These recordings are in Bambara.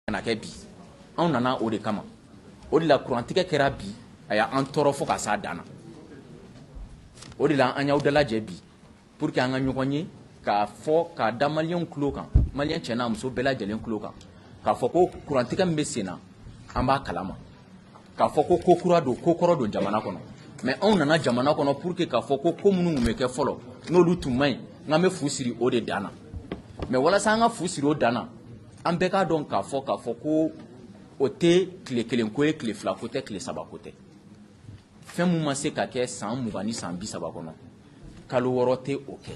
kana kɛ bi anw nana o de kama o de la kurantigɛ kɛra bi a y'an tɔɔrɔ fo ka s'a dan na o de la an y'aw dalajɛ bi pour que an ka ɲɔgɔn ye k'a fɔ k'a da maliyɛnw tulo kan maliyɛn cɛ n'a muso bɛɛ lajɛlen tulo kan k'a fɔ ko kurantigɛ min bɛ sen na an b'a kalama k'a fɔ ko ko kura don ko kɔrɔ don jamana kɔnɔ mais anw nana jamana kɔnɔ pour que k'a fɔ ko ko minnu tun bɛ kɛ fɔlɔ n'olu tun man ɲi n'an bɛ fu siri o de dan na mais walasa an ka fu siri o dan na an bɛɛ k'a dɔn k'a fɔ ko o tɛ tile kelen ko ye tile fila ko tɛ tile saba ko tɛ fɛn min ma se ka kɛ san 20 ni san 30 kɔnɔ kalo 6 tɛ o kɛ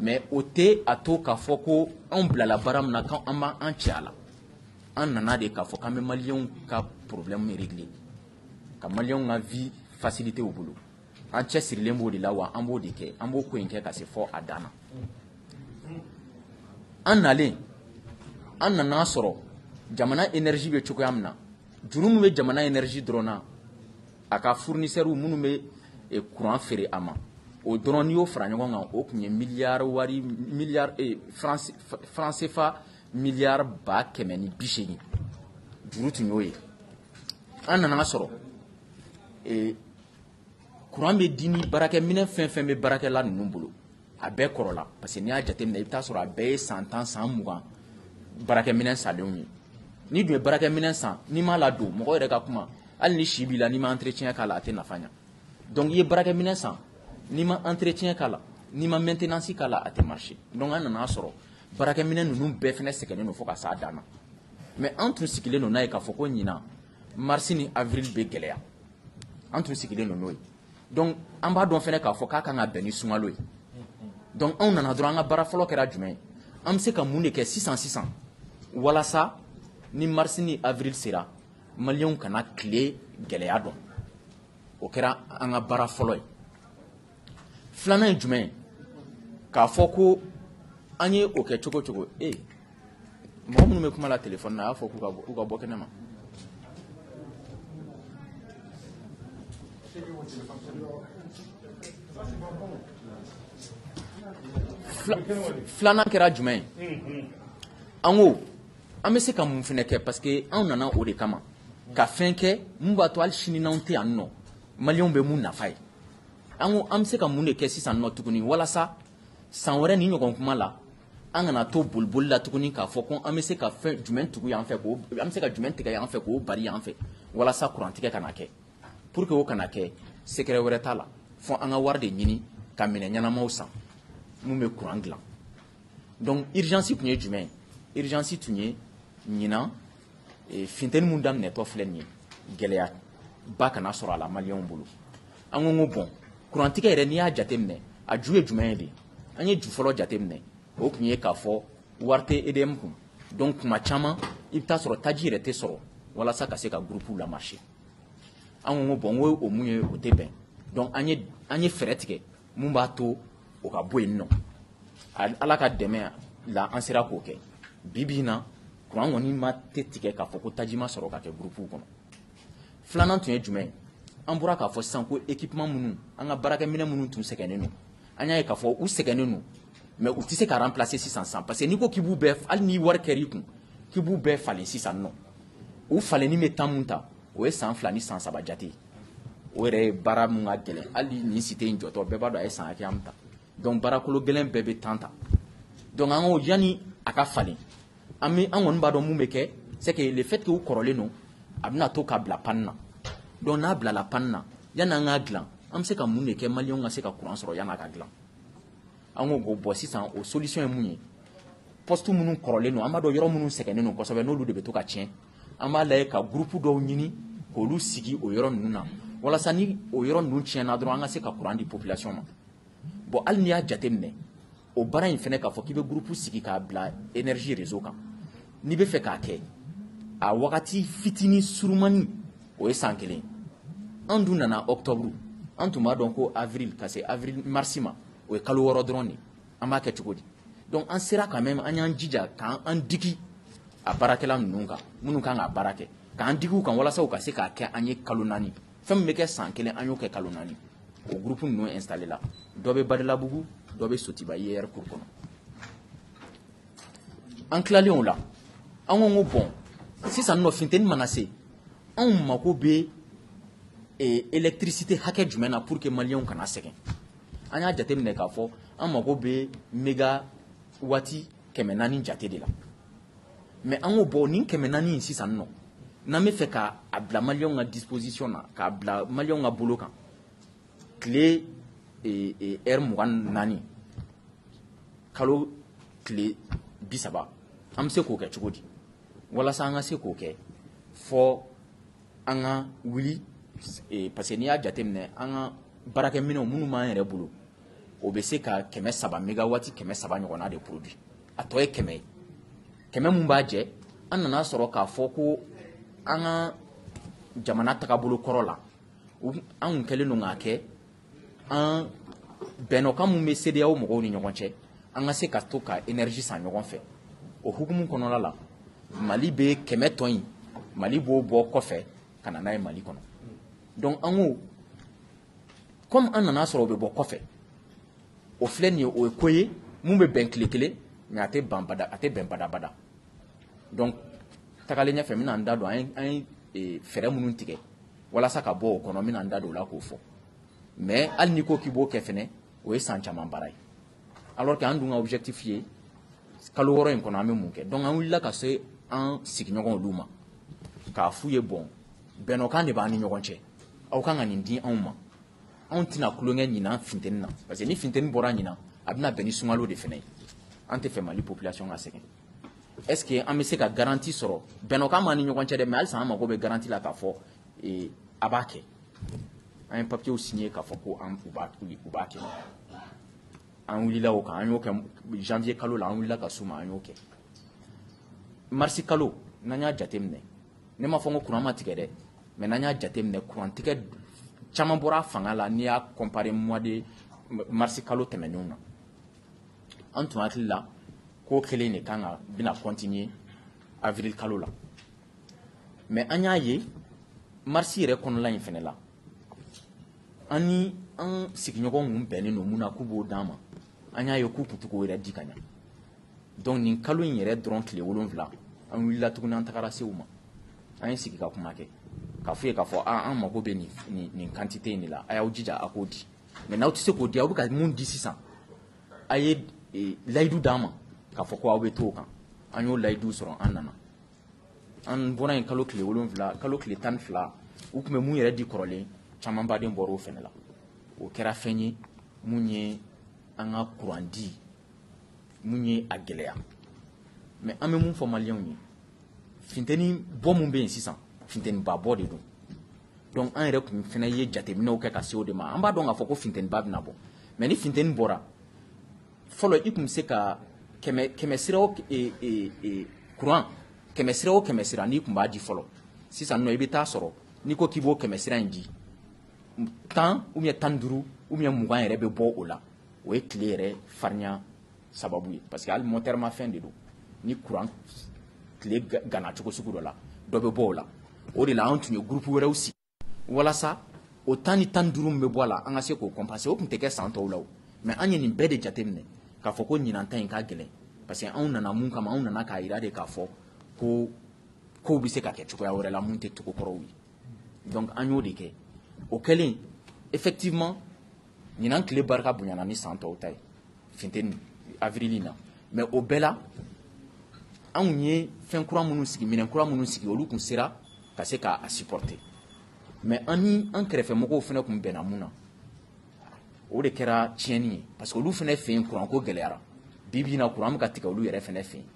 mais o tɛ a to k'a fɔ ko anw bilala baara min na k'an b'an cɛ a la an nana de k'a fɔ k'an bɛ maliyɛnw ka problème régler ka maliyɛnw ka vie facilité u bolo an cɛ sirilen b'o de la wa an b'o de kɛ an b'o ko in kɛ ka se fɔ a dan na an nalen an nana sɔrɔ jamana énergie bɛ cogoya min na juru min bɛ jamana énergie dɔrɔn na a ka fournisseurs minnu bɛ courant feere a ma o dɔrɔn n'i y'o fara ɲɔgɔn kan o tun ye franc CFA miliyari 180 juru tun y'o ye an nana sɔrɔ courant bɛ di ni baarakɛminɛn fɛn fɛn bɛ baarakɛla ninnu bolo a bɛɛ kɔrɔla parce que n'i y'a jateminɛ i bɛ taa sɔrɔ a bɛɛ ye san 10 san 20 baarakɛminɛn salenw ye n'i dun ye baarakɛminɛn san n'i m'a ladon mɔgɔ yɛrɛ ka kuma hali ni si b'i la n'i ma entretien k'a la a tɛ nafa ɲa donc i ye baarakɛminɛn san n'i ma entretien k'a la n'i ma maintenance k'a la a tɛ marcher donc an nana sɔrɔ baarakɛminɛn ninnu bɛɛ fɛnɛ sɛgɛnnen don fo ka s'a dan na mais an tun sigilen don n'a ye k'a fɔ ko ɲinan mars ni avril bɛ gɛlɛya an tun sigilen don n'o ye donc an b'a dɔn fɛnɛ k'a fɔ k'a kan ka bɛn ni sunkalo ye donc anw nana dɔrɔn an ka baara fɔlɔ kɛra jumɛn ye an bɛ se ka mun de kɛ sisan walasa ni mars ni avril sera maliyɛnw kana tile gɛlɛya dɔn o kɛra an ka baara fɔlɔ ye filanan ye jumɛn ye k'a fɔ ko an ye o kɛ cogo cogo mɔgɔ minnu bɛ kuma la téléphone na a y'a fɔ k'u ka bɔ kɛnɛ ma filanan kɛra jumɛn ye an ko an bɛ se ka mun fɛnɛ kɛ parce que anw nana o de kama ka fɛn kɛ mun b'a to hali sini n'anw tɛ yan nɔ maliyɛnw bɛ mun nafa ye an ko an bɛ se ka mun de kɛ sisan nɔ tuguni walasa san wɛrɛ ni ɲɔgɔn kuma la an kana to boliboli la tuguni k'a fɔ ko an bɛ se ka fɛn jumɛn tugu yan fɛ an bɛ se ka jumɛn tigɛ yan fɛ k'o bari yan fɛ walasa kurantigɛ kana kɛ pour que o kana kɛ secret wɛrɛ t'a la fo an ka wari de ɲini ka minɛn ɲɛnamaw san mun bɛ courant dilan donc urgence tun ye jumɛn ye urgence tun ye ɲinan funtɛni mun daminɛtɔ filɛ nin ye gɛlɛya ba kana sɔrɔ a la maliyɛnw bolo an ko bon kurantigɛ yɛrɛ n'i y'a jateminɛ a ju ye jumɛn ye de an ye ju fɔlɔ jateminɛ o tun ye k'a fɔ wari tɛ EDM kun donc tuma caman i bɛ taa sɔrɔ taji yɛrɛ tɛ sɔrɔ walasa ka se ka groupe lamarcher an ko bon n ko o mun ye o tɛ bɛn donc an ye fɛɛrɛ tigɛ mun b'a to o ka bɔ yen nɔ ala ka dɛmɛ la an sera k'o kɛ bi na courant kɔni ma tɛ tigɛ k'a fɔ ko taji ma sɔrɔ ka kɛ groupe kɔnɔ filanan tun ye jumɛn ye an bɔra k'a fɔ sisan ko équipement minnu an ka baarakɛminɛn minnu tun sɛgɛnnen don an y'a ye k'a fɔ u sɛgɛnnen don mais u tɛ se ka remplacer sisan parce que n'i ko k'i b'u bɛɛ hali ni wari kɛr'i kun k'i b'u bɛɛ falen sisan nɔ u falenni bɛ temps mun ta o ye san 2 ni san 3 jate ye o yɛrɛ ye baara mun ka gɛlɛn hali nin cité in jɔtɔ bɛɛ b'a dɔn a ye san hakɛya min ta donc baarakolo gɛlɛn bɛɛ bɛ temps ta donc an ko yanni a ka falen an kɔni b'a dɔn mun bɛ kɛ c'est que le fait que u kɔrɔlen don a bɛna to k'a bila panne na donc n'a bilala panne na yanni an k'a dilan an bɛ se ka mun de kɛ maliyɛnw ka se ka courant sɔrɔ yanni a ka dilan an ko bon sisan o solution ye mun ye poste minnu kɔrɔlen don an b'a dɔn yɔrɔ minnu sɛgɛnnen don kosɛbɛ n'olu de bɛ to ka tiɲɛ an b'a lajɛ ka groupe dɔw ɲini k'olu sigi o yɔrɔ ninnu na walasa ni o yɔrɔ ninnu tiɲɛna dɔrɔn an ka se ka courant di population ma bon hali n'i y'a jateminɛ o baara in fɛnɛ k'a fɔ k'i bɛ groupe sigi k'a bila énergie réseau kan n'i bɛ fɛ k'a kɛ a wagati fitinin surumani o ye san 1 an dun nana octobre an tun b'a dɔn ko avril ka se avril mars ma o ye kalo 6 dɔrɔn de an b'a kɛ cogo di donc an sera quand même an y'an jija k'an digi a baarakɛla ninnu kan minnu kan ka baara kɛ k'an digi u kan walasa u ka se k'a kɛ an ye kalo 4 fɛn min bɛ kɛ san 1 an y'o kɛ kalo 4 o groupe ninnu installé la dɔ bɛ Badilabugu dɔ bɛ Sotiba IER cour kɔnɔ an tilalen o la an ko bon sisan nɔ funteni mana se anw mako bɛ électricité hakɛ jumɛn na pour que maliyɛnw kana sɛgɛn an y'a jateminɛ k'a fɔ an mako bɛ méga waati 400 jate de la mais an k'o bɔ nin 400 in sisan nɔ n'an bɛ fɛ k'a bila maliyɛnw ka disposition na k'a bila maliyɛnw ka bolo kan tile heure 24 kalo tile 30 an bɛ se k'o kɛ cogo di walasa an ka se k'o kɛ fɔ an ka wuli parce que n'i y'a jateminɛ an ka baarakɛminɛnw minnu b'an yɛrɛ bolo o bɛ se ka 300 mégawatts 300 ɲɔgɔnna de produit a tɔ ye 100 ye 100 mun b'a jɛ an nana sɔrɔ k'a fɔ ko an ka jamana tagabolo kɔrɔ la an kun kɛlen don k'a kɛ an bɛnɔkan mun bɛ CEDEAO mɔgɔw ni ɲɔgɔn cɛ an ka se ka to ka énergie san ɲɔgɔn fɛ o hukumu kɔnɔna la Mali bɛ 100 tɔn in Mali b'o bɔ kɔfɛ ka na n'a ye Mali kɔnɔ donc an ko comme an nana sɔrɔ o bɛ bɔ kɔfɛ o filɛ nin ye o ye ko ye mun bɛ bɛn tile kelen mais a tɛ bɛn badabada donc tagalen ɲɛfɛ n bɛna n da don an ye fɛɛrɛ minnu tigɛ walasa ka bɔ o kɔnɔ n bɛna n da don o la k'o fɔ mais hali n'i ko k'i b'o kɛ fɛnɛ o ye san caman baara ye alors que an dun ka objectif ye kalo 6 in kɔnɔ an bɛ mun kɛ donc an wulila ka se an sigiɲɔgɔn olu ma k'a f'u ye bon bɛnɔkan de b'an ni ɲɔgɔn cɛ aw kan ka nin di anw ma anw tɛna kulonkɛ ɲinan funteni na parce que ni funteni bɔra ɲinan a bɛna bɛn ni sunkalo de fɛnɛ ye an tɛ fɛ Mali population ka sɛgɛn est-ce que an bɛ se ka garantie sɔrɔ bɛnɔkan b'an ni ɲɔgɔn cɛ dɛ mais halisa an mago bɛ garantie la k'a fɔ a b'a kɛ an ye papier signé k'a fɔ ko u b'a kɛ an wulila o kan an y'o kɛ janvier kalo la an wulila ka s'u ma an y'o kɛ mars kalo n'an y'a jateminɛ ne ma fɔ n ko courant ma tigɛ dɛ mais n'an y'a jateminɛ courant tigɛ caman bɔra fanga la n'i y'a comparer mois de mars kalo tɛmɛnenw na an tun hakili la ko kelen de kan ka bɛna continuer avril kalo la mais an y'a ye mars yɛrɛ kɔnɔla in fɛnɛ la an ni an sigiɲɔgɔn kun bɛnnen don mun na k'u b'o d'an ma an y'a ye k'u kun tɛ k'o yɛrɛ di ka ɲɛ donc nin kalo in yɛrɛ dɔrɔn tile 7 an wulila tuguni an tagara se u ma an ye sigi ka kuma kɛ k'a f'u ye k'a fɔ an mago bɛ nin quantité in de la a y'aw jija a k'o di mais n'aw tɛ se k'o di aw bɛ ka mun di sisan a ye layidu d'an ma k'a fɔ ko aw bɛ t'o kan an y'o layidu sɔrɔ an nana an bɔra yen kalo tile 7 kalo tile 12 u tun bɛ mun yɛrɛ di kɔrɔlen caman baden bɔra o fɛnɛ la o kɛra fɛn ye mun ye an ka courant di mun ye a gɛlɛya mais an bɛ mun fɔ maliyɛnw ye funteni bɔ mun bɛ yen sisan funteniba bɔ de don donc an yɛrɛ kun fɛnɛ ye jateminɛw kɛ ka se o de ma an b'a dɔn k'a fɔ ko funteniba bɛna bɔ mais ni funteni bɔra fɔlɔ i kun bɛ se ka kɛmɛ sira o courant kɛmɛ sira o kɛmɛ sira n'i kun b'a di fɔlɔ sisan nɔ i bɛ taa sɔrɔ n'i ko k'i b'o kɛmɛ sira in di 10 ou bien 15 ou bien 20 yɛrɛ bɛ bɔ o la o ye tile yɛrɛ farinya sababu ye parce que hali moteur ma fɛn de don ni courant tile gana cogo sugu dɔ la dɔ bɛ bɔ o la o de la an tun ye groupe wɛrɛw sigi walasa o 10 ni 15 min bɛ bɔ a la an ka se k'o compenser o tun tɛ kɛ san tɔw la o mais an ye nin bɛɛ de jateminɛ k'a fɔ ko ɲinan ta in ka gɛlɛn parce que anw nana mun kama anw nana k'a yira de k'a fɔ ko kow bɛ se ka kɛ cogoya wɛrɛ la mun tɛ cogo kɔrɔw ye donc an y'o de kɛ o kɛlen effectivement ɲinan tile barika bonyana ni san tɔw ta ye funteni avril na mais o bɛɛ la anw ye fɛn kura minnu sigi minɛn kura minnu sigi olu kun sera ka se k'a supporter mais an ni an kɛrɛfɛmɔgɔw fɛnɛ kun bɛnna mun na o de kɛra tiɲɛni ye parce que olu fɛnɛ fɛ yen courant ko gɛlɛyara bi bi in na courant bɛ ka tigɛ olu yɛrɛ fɛnɛ fɛ yen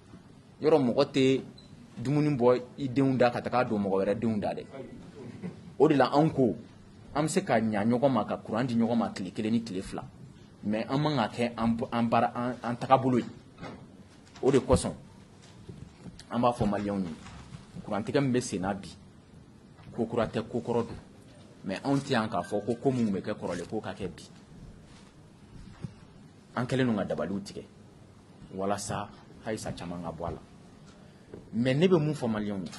yɔrɔ mɔgɔ tɛ dumuni bɔ i denw da ka taga don mɔgɔ wɛrɛ denw da dɛ o de la anw ko an bɛ se ka ɲa ɲɔgɔn ma ka courant di ɲɔgɔn ma tile 1 ni tile 2 mais an man ka kɛ an tagabolo ye o de kosɔn an b'a fɔ maliyɛnw ye courant tigɛ min bɛ sen na bi ko kura tɛ ko kɔrɔ don mais anw tɛ yan k'a fɔ ko mun bɛ kɛ kɔrɔlen k'o ka kɛ bi an kɛlen don ka dabaliw tigɛ walasa halisa caman ka bɔ a la mais ne bɛ mun fɔ maliyɛnw ye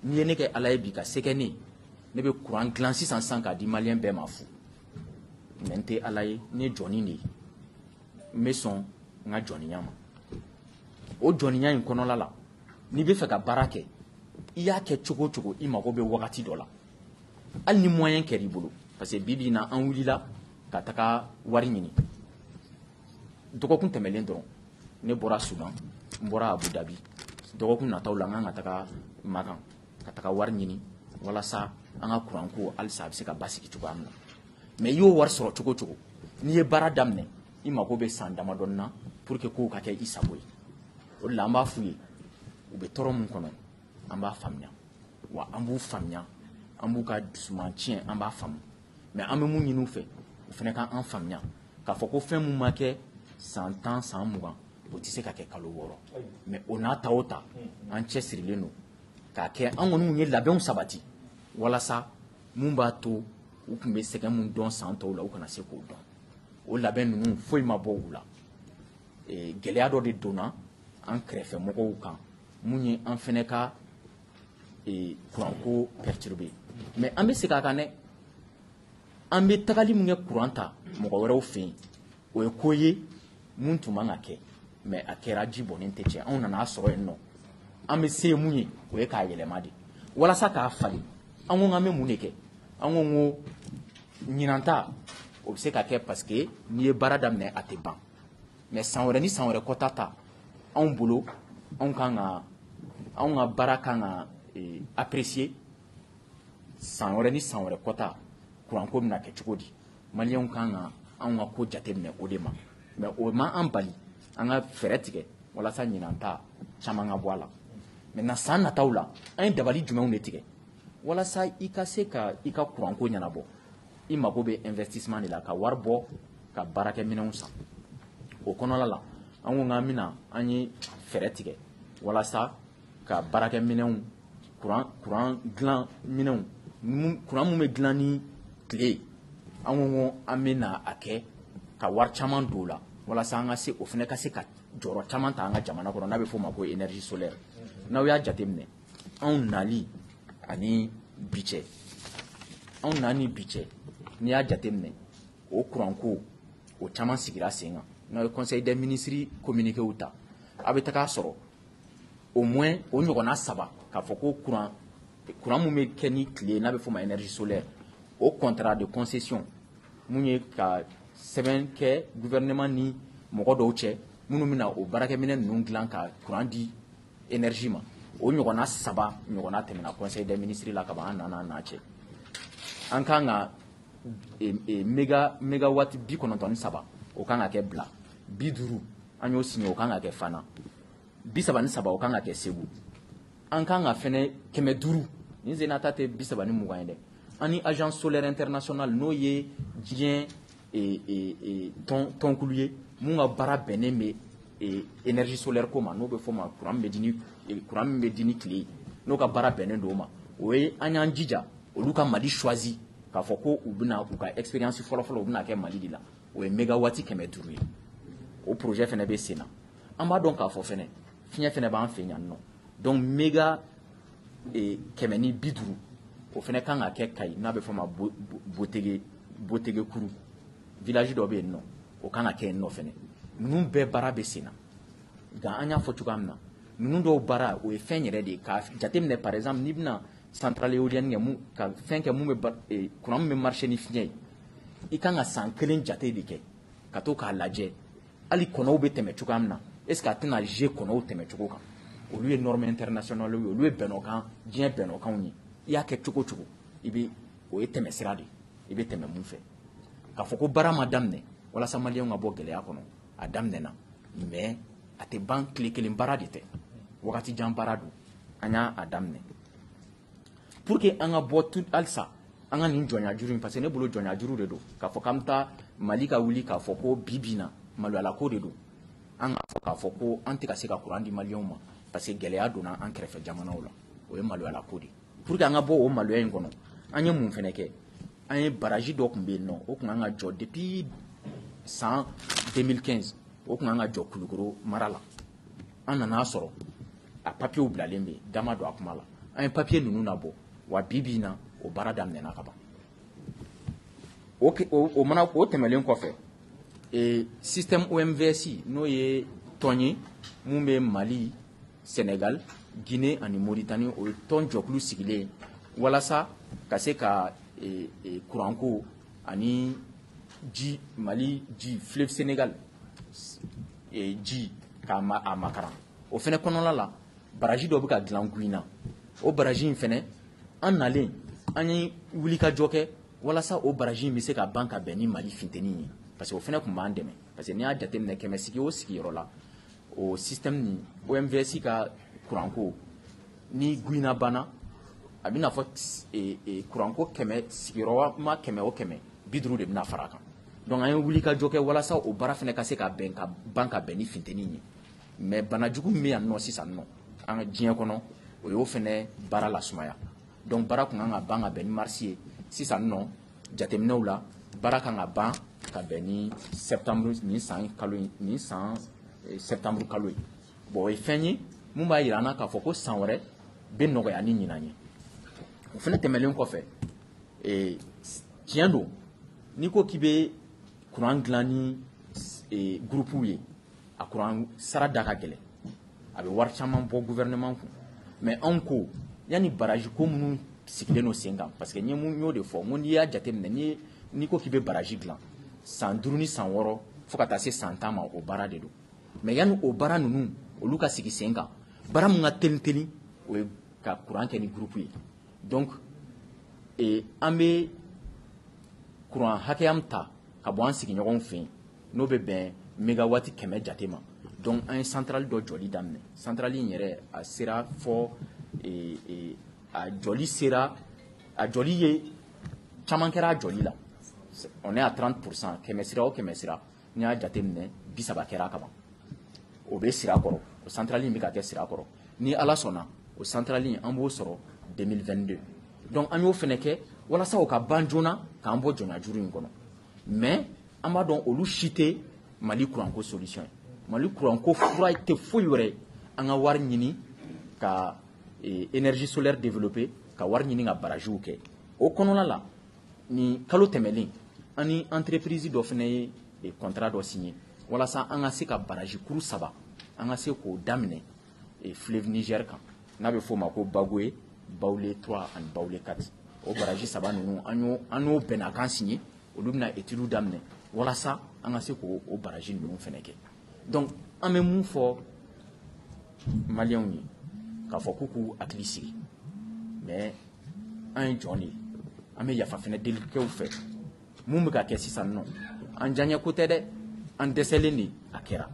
n'i ye ne kɛ ala ye bi ka se kɛ ne bɛ courant dilan sisan k'a di maliyɛn bɛɛ ma fu mais n tɛ ala ye ne ye jɔni de ye n bɛ sɔn n ka jɔniya ma o jɔniya in kɔnɔna la n'i bɛ fɛ ka baara kɛ i y'a kɛ cogo o cogo i mago bɛ wagati dɔ la hali ni moyen kɛr'i bolo parce que bi bi in na an wulila ka taga wari ɲini dɔgɔkun tɛmɛlen dɔrɔn ne bɔra Sudan n bɔra Abu Dhabi dɔgɔkun nataw la n kan ka taga Magan ka taga wari ɲini walasa an ka kuran ko halisa a bɛ se ka basigi cogoya min na mais i y'o wari sɔrɔ cogo o cogo n'i ye baara daminɛ i mago bɛ san damadɔni na pour que kow ka kɛ i sago ye o de la an b'a f'u ye u bɛ tɔɔrɔ min kɔnɔ an b'a faamuya wa an b'u faamuya an b'u ka dusuman tiɲɛ an b'a faamu mais an bɛ mun ɲini u fɛ u fana ka an faamuya k'a fɔ ko fɛn min ma kɛ san 10 san 20 o tɛ se ka kɛ kalo 6 mais o n'a ta o ta an cɛsirilen don k'a kɛ an kɔni ye labɛnw sabati walasa mun b'a to u tun bɛ sɛgɛn mun dɔn san tɔw la u kana se k'o dɔn o labɛn ninnu foyi ma bɔ u la gɛlɛya dɔ de donna an kɛrɛfɛ mɔgɔw kan mun ye an fɛnɛ ka kuranko perturber mais an bɛ segin a kan dɛ an bɛ tagali min kɛ kuran ta mɔgɔ wɛrɛw fɛ yen o ye ko ye mun tun man ka kɛ mais a kɛra ji bɔnnen tɛ cɛ anw nana a sɔrɔ yen nɔ an bɛ se mun ye o ye k'a yɛlɛma de walasa k'a falen an ko k'an bɛ mun de kɛ an ko ɲinan ta o bɛ se ka kɛ parce que n'i ye baara daminɛ a tɛ ban mais san wɛrɛ ni san wɛrɛ kɔta ta anw bolo anw ka baara kan ka apprécier san wɛrɛ ni san wɛrɛ kɔta kuranko bɛna kɛ cogo di maliyɛnw kan ka anw ka ko jateminɛ o de ma mais o ma an bali an ka fɛɛrɛ tigɛ walasa ɲinan ta caman ka bɔ a la maintenant san nataw la an ye dabali jumɛnw de tigɛ walasa i ka se ka i ka kuranko ɲɛnabɔ i mago bɛ investissement de la ka wari bɔ ka baarakɛminɛnw san o kɔnɔna la an ko k'an bɛna an ye fɛɛrɛ tigɛ walasa ka baarakɛminɛnw kuran dilan minɛnw kuran mun bɛ dilan ni tile an ko an bɛna a kɛ ka wari caman don o la walasa an ka se o fana ka se ka jɔyɔrɔ caman ta an ka jamana kɔnɔ n'a bɛ f'o ma ko énergie solaire n'aw y'a jateminɛ anw nali ani bi cɛ anw nani bi cɛ n'i y'a jateminɛ o kuranko o caman sigira sen kan n'aw ye conseil des ministres communiquéw ta a bɛ taga sɔrɔ au moins o ɲɔgɔnna 3 k'a fɔ ko kuran mun bɛ kɛ ni tile n'a bɛ f'o ma énergie solaire o contrat de concession mun ye ka sɛbɛn kɛ gouvernement ni mɔgɔ dɔw cɛ minnu bɛna o baarakɛminɛ ninnu dilan ka kuran di énergie ma o ɲɔgɔnna 3 ɲɔgɔnna tɛmɛna conseil des ministres la ka ban an nana n'a cɛ an kan ka mégawatt 93 o kan ka kɛ bila 50 an y'o signé o kan ka kɛ Fana 33 o kan ka kɛ Segu an kan ka fɛnɛ 500 ni zenata tɛ 32 ye dɛ ani agence solaire internationale n'o ye diɲɛ tɔnkulu ye mun ka baara bɛnnen bɛ énergie solaire ko ma n'o bɛ fɔ ma kuran min bɛ di ni tile n'o ka baara bɛnnen don o ma o ye an y'an jija olu ka Mali choisi k'a fɔ ko u bɛna u ka expérience fɔlɔfɔlɔ u bɛna kɛ Mali de la o ye mégawatti 500 ye o projet fɛnɛ bɛ sen na an b'a dɔn k'a fɔ fɛnɛ fiɲɛ fɛnɛ b'an fɛ yan nɔ donc méga 150 o fɛnɛ kan ka kɛ Kayi n'a bɛ fɔ ma Botegekuru village dɔ bɛ yen nɔ o kan ka kɛ yen nɔ fɛnɛ ninnu bɛɛ baara bɛ sen na nka an y'a fɔ cogoya min na ninnu dɔw baara o ye fɛn yɛrɛ de ye k'a jateminɛ par exemple n'i bɛna centrale éolienne kɛ ka fɛn kɛ mun bɛ kuran min bɛ marché ni fiɲɛ ye i kan ka san 1 jate de kɛ ka to k'a lajɛ hali kɔnɔw bɛ tɛmɛ cogoya min na est ce que a tɛna jouer kɔnɔw tɛmɛ cogo kan olu ye norme internationale ye olu ye bɛnɔkan diɲɛ bɛnɔkanw ye i y'a kɛ cogo cogo i bɛ o ye tɛmɛ sira de i bɛ tɛmɛ mun fɛ k'a fɔ ko baara ma daminɛ walasa maliyɛnw ka bɔ gɛlɛya kɔnɔ a daminɛna mais a tɛ ban tile kelen baara de tɛ wagati jan baara don an y'a daminɛ pour que an ka bɔ halisa an ka nin jɔnya juru in parce que ne bolo jɔnya juru de don k'a fɔ k'an bɛ taa Mali ka wuli k'a fɔ ko bi bi in na maloyala ko de don an k'a fɔ k'a fɔ ko an tɛ ka se ka kuran di maliyɛnw ma parce que gɛlɛya donna an kɛrɛfɛ jamanaw la o ye maloyala ko de ye pour que an ka bɔ o maloya in kɔnɔ an ye mun fɛnɛ kɛ an ye baraji dɔ tun bɛ yen nɔ o tun kan ka jɔ depuis san 2015 o tun kan ka jɔ Kulukoro mara la an nana sɔrɔ a papiyew bilalen bɛ dama don a kuma la an ye papiye ninnu labɔ wa bi bi in na o baara daminɛna ka ban o tɛmɛlen kɔfɛ système OMVS n'o ye tɔn ye mun bɛ Mali Sénégal Guinée ani Mauritanie o ton jɔkulu sigilen walasa ka se ka courant ko ani ji Mali ji fleuve Sénégal ji ka makaran o fɛnɛ kɔnɔla la baraji dɔ bɛ ka dilan Guina o baraji in fɛnɛ an nalen an ye wulikajɔ kɛ walasa o baraji in bɛ se ka ban ka bɛn ni Mali funteni ye parce que o fɛnɛ tun b'an dɛmɛ parce que n'i y'a jateminɛ kɛmɛ sigi o sigiyɔrɔ la o système ni OMVS ka courant ko ni Guina banna a bɛ n'a fɔ courant ko kɛmɛ sigiyɔrɔma kɛmɛ o kɛmɛ 50 de bɛna fara a kan donc an ye wulikajɔ kɛ walasa o baara fɛnɛ ka se ka ban ka bɛn ni funteni ye mais banajugu min bɛ yan nɔ sisan nɔ an ka diɲɛ kɔnɔ o y'o fɛnɛ baara lasumaya donc baara kun kan ka ban ka bɛn ni mars ye sisan nɔ jateminɛw la baara kan ka ban ka bɛn ni septembre nin san septembre kalo ye bon o ye fɛn ye mun b'a yira an na k'a fɔ ko san wɛrɛ bɛ nɔgɔya ni ɲinan ye o fɛnɛ tɛmɛlen kɔfɛ tiɲɛ don n'i ko k'i bɛ courant dilan ni groupe ye a courant sara da ka gɛlɛn a bɛ wari caman bɔ gouvernement kun mais anw ko yanni baraji ko minnu sigilen no sen kan parce que n y'o de fɔ n ko n'i y'a jateminɛ n'i ko k'i bɛ baraji dilan san 5 ni san 6 fo ka taa se san 10 ma o baara de don mais yanni o baara ninnu olu ka sigi sen kan baara min ka teli o ye ka courant kɛ ni groupe ye donc an bɛ courant hakɛya min ta ka bɔ an sigiɲɔgɔnw fɛ yen n'o bɛ bɛn mégawati 100 jate ma donc an ye centrale dɔ jɔli daminɛ centrale in yɛrɛ a sera fɔ a jɔli ye caman kɛra a jɔli la on est à 30% kɛmɛ sira o kɛmɛ sira n'i y'a jateminɛ 30 kɛra a kaban o bɛ sira kɔrɔ o centrale in bɛ ka kɛ sira kɔrɔ ni ala sɔnna o centrale in an b'o sɔrɔ 2022 donc an y'o fɛnɛ kɛ walasa o ka ban joona k'an bɔ jɔnjuru in kɔnɔ mais an b'a dɔn olu si tɛ Mali courant ko solution ye Mali courant ko fura tɛ foyi wɛrɛ an ka wari ɲini ka énergie solaire développer ka wari ɲini ka barajiw kɛ o kɔnɔna la ni kalo tɛmɛlen an ni entreprise dɔ fɛnɛ ye contrat dɔ signé walasa an ka se ka baraji kuru 3 an ka se k'o daminɛ fleuve Niger kan n'a bɛ f'o ma ko Bagoye Baoulé 3 ani Baoulé 4 o baraji 3 ninnu an y'o bɛnna kan signé olu bɛna étude daminɛ walasa an ka se k'o baraji ninnu fɛnɛ kɛ donc an bɛ mun fɔ maliyɛnw ye k'a fɔ k'u k'u hakili sigi mais an ye jɔn de ye an bɛ yafa fɛnɛ deli kɛw fɛ mun bɛ ka kɛ sisan nɔ an diyaɲɛ ko tɛ dɛ an dɛsɛlen de a kɛra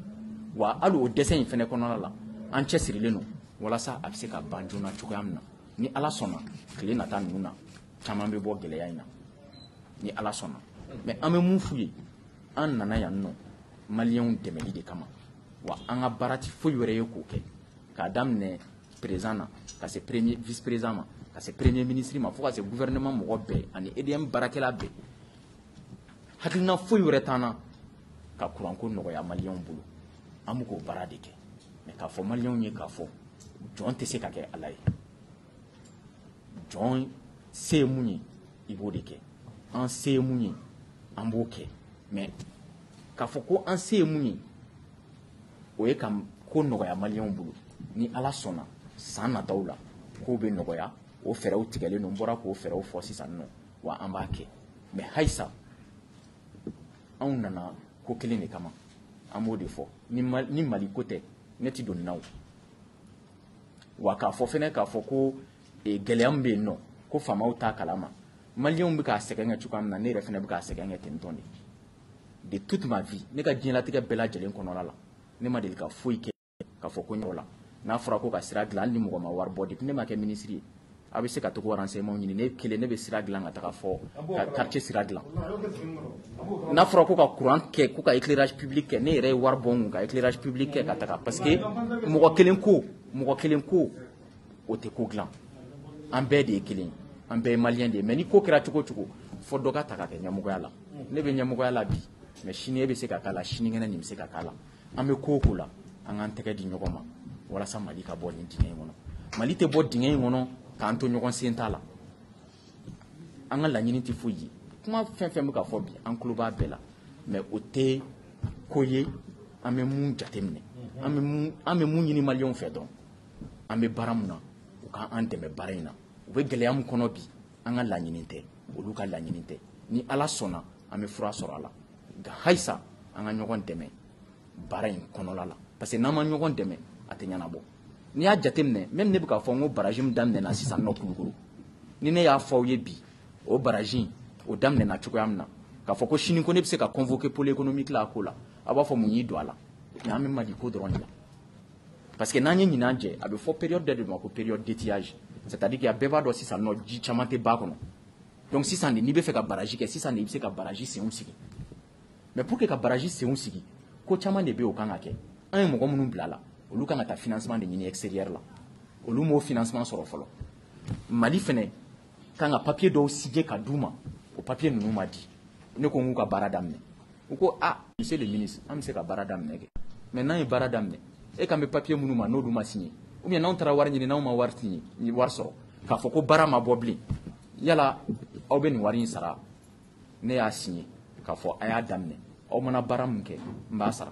wa hali o dɛsɛ in fɛnɛ kɔnɔna la an cɛsirilen don walasa a bɛ se ka ban joona cogoya min na ni ala sɔnna tile nata ninnu na caman bɛ bɔ gɛlɛya in na ni ala sɔnna mais an bɛ mun f'u ye an nana yan nɔ maliyɛnw dɛmɛli de kama wa an ka baara tɛ foyi wɛrɛ ye k'o kɛ k'a daminɛ président na ka se vice président ma ka se premier ministre ma fo ka se gouvernement mɔgɔ bɛɛ ani EDM baarakɛla bɛɛ hakilina foyi wɛrɛ t'an na ka courant ko nɔgɔya maliyɛnw bolo an bɛ k'o baara de kɛ mais k'a fɔ maliyɛnw ye k'a fɔ jɔn tɛ se ka kɛ ala ye jɔn se ye mun ye i b'o de kɛ an se ye mun ye an b'o kɛ mais k'a fɔ ko an se ye mun ye o ye ka ko nɔgɔya maliyɛnw bolo ni ala sɔnna san nataw la k'o bɛ nɔgɔya o fɛɛrɛw tigɛlen don n bɔra k'o fɛɛrɛw fɔ sisan nɔ wa an b'a kɛ mais halisa anw nana ko kelen de kama an b'o de fɔ ni Mali ko tɛ ne tɛ don nin na o wa k'a fɔ fɛnɛ k'a fɔ ko gɛlɛya min bɛ yen nɔ ko faamaw t'a kalama maliyɛnw bɛ k'a sɛgɛn kɛ cogoya min na ne yɛrɛ fɛnɛ bɛ k'a sɛgɛn kɛ ten tɔn de toute ma vie ne ka diɲɛlatigɛ bɛɛ lajɛlen kɔnɔna la ne ma deli ka foyi kɛ k'a fɔ ko n y'o la n'a fɔra ko ka sira dilan hali ni mɔgɔ ma wari bɔ depuis ne ma kɛ ministre ye a bɛ se ka to ko renseignement ɲini ne kelen ne bɛ sira dilan ka taga fɔ ka quartier sira dilan n'a fɔra ko ka courant kɛ ko ka éclairage public kɛ ne yɛrɛ ye wari bɔ n kun ka éclairage public kɛ ka taga parce que mɔgɔ kelen ko o tɛ ko dilan an bɛɛ de ye kelen an bɛɛ ye maliyɛn de ye mais ni ko kɛra cogo o cogo fɔ dɔ ka ta ka kɛ ɲɛmɔgɔya la ne bɛ ɲɛmɔgɔya la bi mais sini e bɛ se ka k'a la sinikɛnɛ nin bɛ se ka k'a la an bɛ ko o ko la an k'an tɛgɛ di ɲɔgɔn ma walasa Mali ka bɔ nin dingɛ in kɔnɔ Mali tɛ bɔ dingɛ in kɔnɔ k'an to ɲɔgɔn sen t'a la an ka laɲini tɛ foyi ye kuma fɛn fɛn bɛ ka fɔ bi an tulo b'a bɛɛ la mais o tɛ ko ye an bɛ mun jateminɛ an bɛ mun ɲini maliyɛnw fɛ dɔrɔn an bɛ baara mun na u ka an dɛmɛ baara in na u bɛ gɛlɛya min kɔnɔ bi an ka laɲini tɛ olu ka laɲini tɛ ni Ala sɔnna an bɛ fura sɔrɔ a la nka halisa an ka ɲɔgɔn dɛmɛ baara in kɔnɔla la parce que n'an ma ɲɔgɔn dɛmɛ a tɛ ɲɛnabɔ n'i y'a jateminɛ même ne bɛ k'a fɔ n ko baraji min daminɛna sisan nɔ Kulukoro ni ne y'a fɔ aw ye bi o baraji o daminɛna cogoya min na k'a fɔ ko sini ko ne bɛ se ka convoquer pôle économique la a ko la a b'a fɔ mun y'i don a la mais an bɛ Mali ko dɔrɔn de la parce que n'an ye ɲinan jɛ a bɛ fɔ période dɔ de ma ko période d'étiage c'est-à-dire que a bɛɛ b'a dɔn sisan nɔ ji caman tɛ ba kɔnɔ donc sisan de n'i bɛ fɛ ka baraji kɛ sisan de i bɛ se ka baraji senw sigi mais pour que ka baraji senw sigi ko caman de bɛ o kan ka kɛ an ye mɔgɔ minnu bila la olu kan ka taa financement de ɲini extérieur la olu m'o financement sɔrɔ fɔlɔ Mali fɛnɛ kan ka papier dɔw signer ka d'u ma o papier ninnu ma di ne ko n k'u ka baara daminɛ u ko monsieur le ministre an bɛ se ka baara daminɛ kɛ mais n'an ye baara daminɛ e kan bɛ papier minnu ma n'olu ma signer ou bien n'anw taara wari ɲini n'anw ma wari sɔrɔ k'a fɔ ko baara ma bɔ bilen yala aw bɛ nin wari in sara ne y'a signer k'a fɔ a y'a daminɛ aw mana baara min kɛ n b'a sara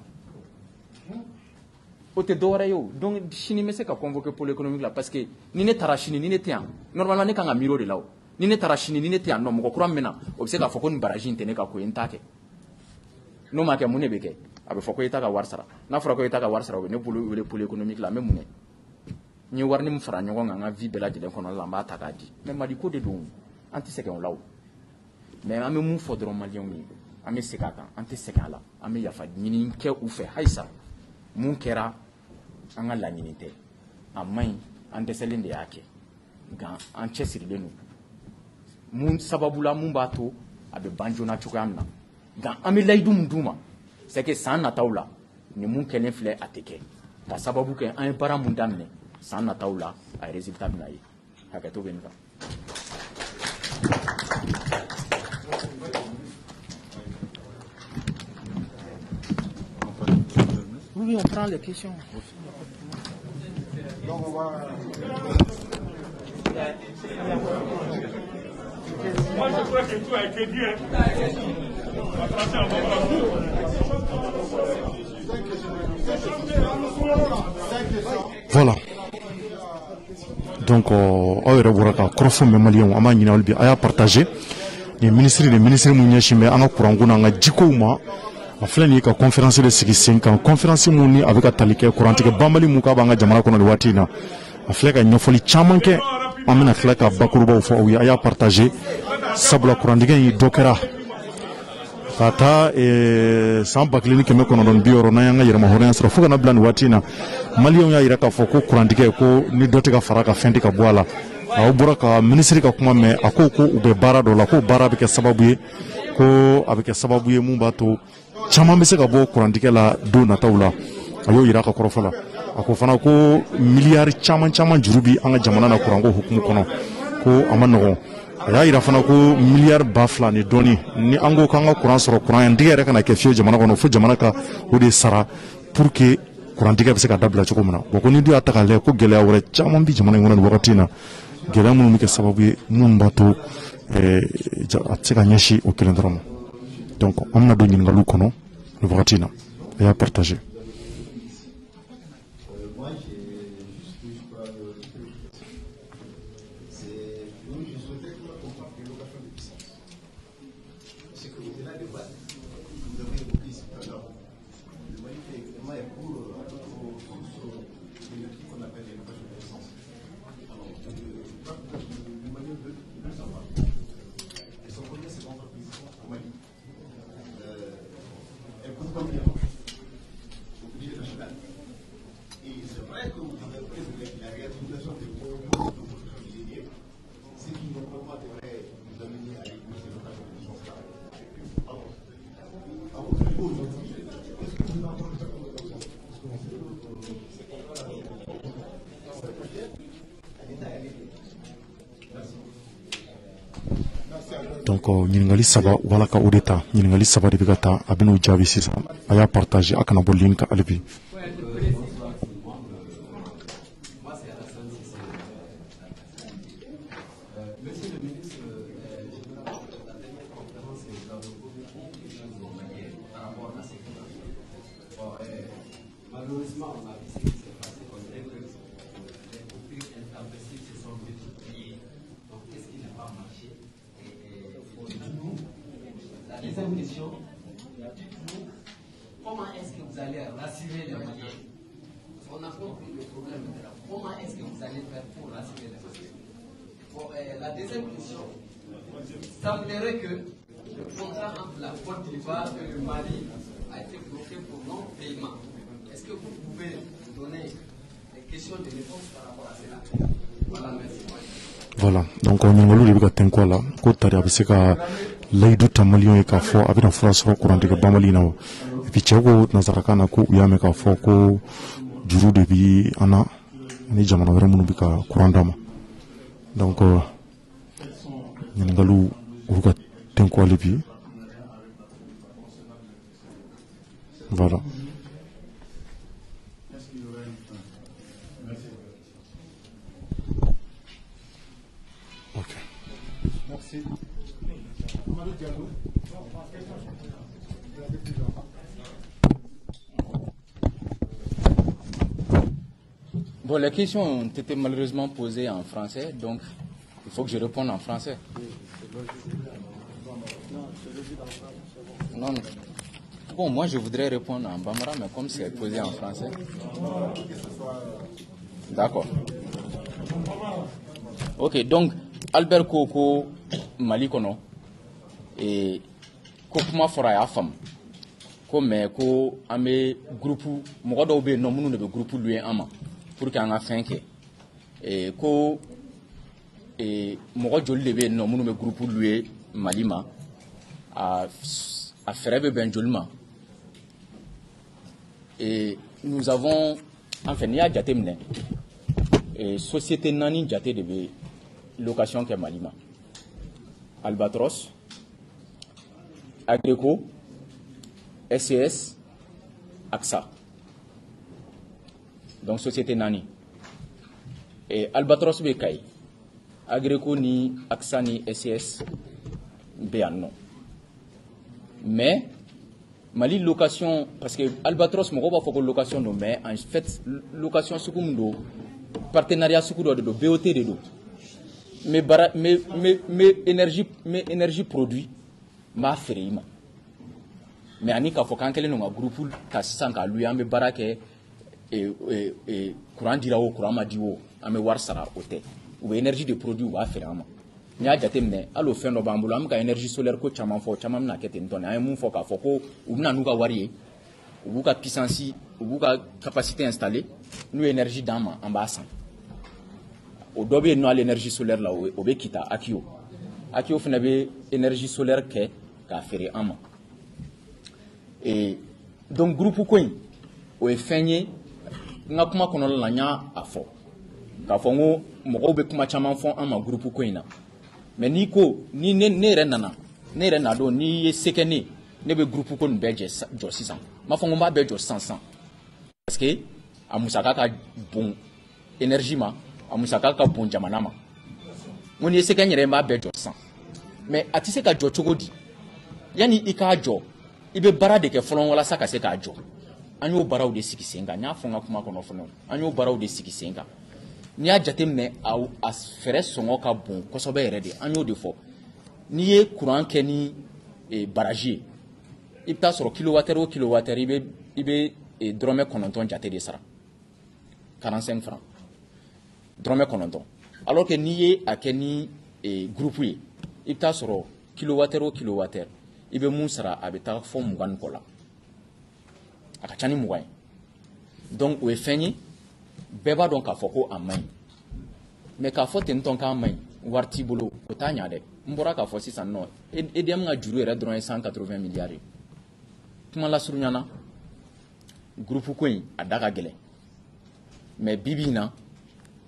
o tɛ dɔwɛrɛ ye o donc sini n bɛ se ka convoquer pôle économique la parce que ni ne taara sini ni ne tɛ yan normalement ne kan ka miiri o de la o ni ne taara sini ni ne tɛ yan nɔ mɔgɔ kura min bɛ na o bɛ se k'a fɔ ko nin baraji in tɛ ne ka ko ye n t'a kɛ n'o ma kɛ mun de bɛ kɛ a bɛ fɔ ko i t'a ka wari sara n'a fɔra ko i t'a ka wari sara o bɛ ne wele pôle économique la n bɛ mun kɛ n ye wari min fara ɲɔgɔn kan n ka vie bɛɛ lajɛlen kɔnɔna la n b'a ta k'a di mais Mali ko de don an tɛ sɛgɛn o la o mais an bɛ mun fɔ dɔrɔn maliyɛnw ye an bɛ segin a kan an tɛ sɛgɛn a la an bɛ yafa ɲini kɛ u fɛ halisa mun kɛra an ka laɲini tɛ a man ɲi an dɛsɛlen de y'a kɛ nka an cɛsirilen don mun sababu la mun b'a to a bɛ ban joona cogoya min na nka an bɛ layidu min d'u ma c'est que san nataw la ni mun kɛlen filɛ a tɛ kɛ ka sababu kɛ an ye baara mun daminɛ san nataw la a ye résultat bɛna ye hakɛto bɛ nin kan. Oui, on prend les questions. Donc on va... Moi je crois que tout a été dit. Voilà. Donc, aw yɛrɛ bɔra ka kɔrɔfɔ mɛn maliyɛnw an b'a ɲini olu bi a y'a partager ni ministre de ministre mun ɲɛsin bɛ an ka kuranko n'an ka jikow ma a filɛ nin ye ka conférence de sigi sen kan conférence mun ni a bɛ ka tali kɛ kurantigɛ banbali mun k'a b'an ka jamana kɔnɔ nin waati in na a filɛ ka ɲɛfɔli caman kɛ an bɛna tila ka bakurubaw fɔ aw ye a y'a partager sabula kurantigɛ in dɔ kɛra ka taa san 1960 n'an y'an ka yɛrɛma hɔrɔnya sɔrɔ fo kana bila nin waati in na maliyɛnw y'a jira k'a fɔ ko kurantigɛ ko ni dɔ tɛ ka fara ka fɛn tɛ ka bɔ a la aw bɔra ka minisiri ka kuma mɛn a ko u bɛ baara dɔ la ko baara bɛ kɛ sababu ye ko a bɛ kɛ sababu ye mun b'a to caman bɛ se ka bɔ kurantigɛ la don nataw la a y'o jira ka kɔrɔfɔ la a ko fana ko miliyari caman juru bi an ka jamana na kuranko hukumu kɔnɔ ko a ma nɔgɔn a y'a jira fana ko miliyari 2,000 ni dɔɔni ni an ko k'an ka kuran sɔrɔ kuran yan tigɛ yɛrɛ kana kɛ fiyewu jamana kɔnɔ fo jamana ka o de sara pour que kurantigɛ bɛ se ka dabila cogo min na bon ko ni dun y'a ta k'a lajɛ ko gɛlɛya wɛrɛ caman bi jamana in kɔnɔ nin wagati in na gɛlɛya minnu bɛ kɛ sababu ye minnu b'a to a tɛ se ka ɲɛsin o kelen dɔrɔn ma donc an bɛna don ɲininkaliw kɔnɔ nin wagati in na a y'a partager. Donc ɲininkali saba wala ka o de ta ɲininkali saba de bɛ ka taa a bɛn'o jaabi sisan a y'a partager a kana bɔ ligne kan hali bi. deuxième question, comment est-ce que vous allez rassurer les Maliens? On a compris le problème. Comment est-ce que vous allez faire pour rassurer les Maliens? Bon, la deuxième question, ça semblerait que le contrat entre la Côte d'Ivoire et le Mali a été bloqué pour non-paiement. Est-ce que vous pouvez donner des questions de réponse par rapport à cela? Voilà, merci. Voilà, donc on ɲininkaliw de bɛ ka tɛnku a la ko tari a bɛ se ka layidu ta maliyɛnw ye k'a fɔ a bɛna fura sɔrɔ kurantigɛ banbali in na wa et puis cɛw ko nansarakan na ko u y'a mɛn k'a fɔ ko juru de bi an na ani jamana wɛrɛ minnu bɛ ka kuran d'a ma donc ɲininkaliw u bɛ ka tɛnku hali bi voilà. Merci. Bon, les questions ont été malheureusement posées en français, donc il faut que je réponde en français. Non, non. Bon, moi je voudrais répondre en bambara, mais comme c'est posé en français. D'accord. Ok, donc Albert Koko Mali kono et Kokuma fora ya fam ko mais ko amé groupe mo do be no munu ne be groupe lui ama pour que anga finke et ko et mo joli le be no munu be groupe lui Malima a frère ben jolima et nous avons enfin il y a jatemne et société nani jate de be location que Malima Albatros Agreco SCS AXA donc société nani et Albatros Bekay Agreco ni AXA ni SCS Béano mais Mali location parce que Albatros mo ba foko location no mais en fait location sukundo partenariat sukudo de BOT de do mais énergie produit ma ferima mais ani ka fo kan kelen no groupe ka sanka lui ambe barake et courant dira o courant ma diwo ambe war sara ote ou énergie de produit wa ferama nya jatemne allo fendo bambulo am ka énergie solaire ko chama fo chama na kete ntone ay mun fo ka fo ko ubna nuka wariye ubuka puissance ubuka capacité installée nous énergie dama en bassin au dobe no l'énergie solaire là au be kita akio fina be énergie solaire ke ka fere ama et donc groupe coin o e fenye nga kuma kono la nya afo ka fo ngo mo be kuma chama fo ama groupe coin na mais ni ko ni ne rena do ni ye sekene ne be groupe ko nbeje jo 600 ma fo ngo ba be jo 500 parce que amusaka ka bon énergie ma amusaka ka bon jamana ma ngoni ye sekene ma be jo 100 mais atise ka jo chogodi yani ika jo ibe bara de ke folon wala saka se ka jo anyo baraw de sikisenga nya fo nga kuma kono fono anyo baraw de sikisenga ni a jatemne au asfere songo ka bon kosobe yere de anyo de fo ni ye courant ke ni barrage ibta soro kilowattheure o kilowattheure ibe drome kononton jate de sara 45 francs drome kononton alors que ni ye akeni groupe yi ibta soro kilowattheure o kilowattheure ibe mun sara abeta fo mugan kola aka chani mugan donc o efenyi beba donc a foko amay mais ka fote nton ka amay warti bolo o tanya de mbora ka fo 600 no e dem nga juru era dron 180 milliards kuma la surunyana groupe ko yi adaka gele mais bibina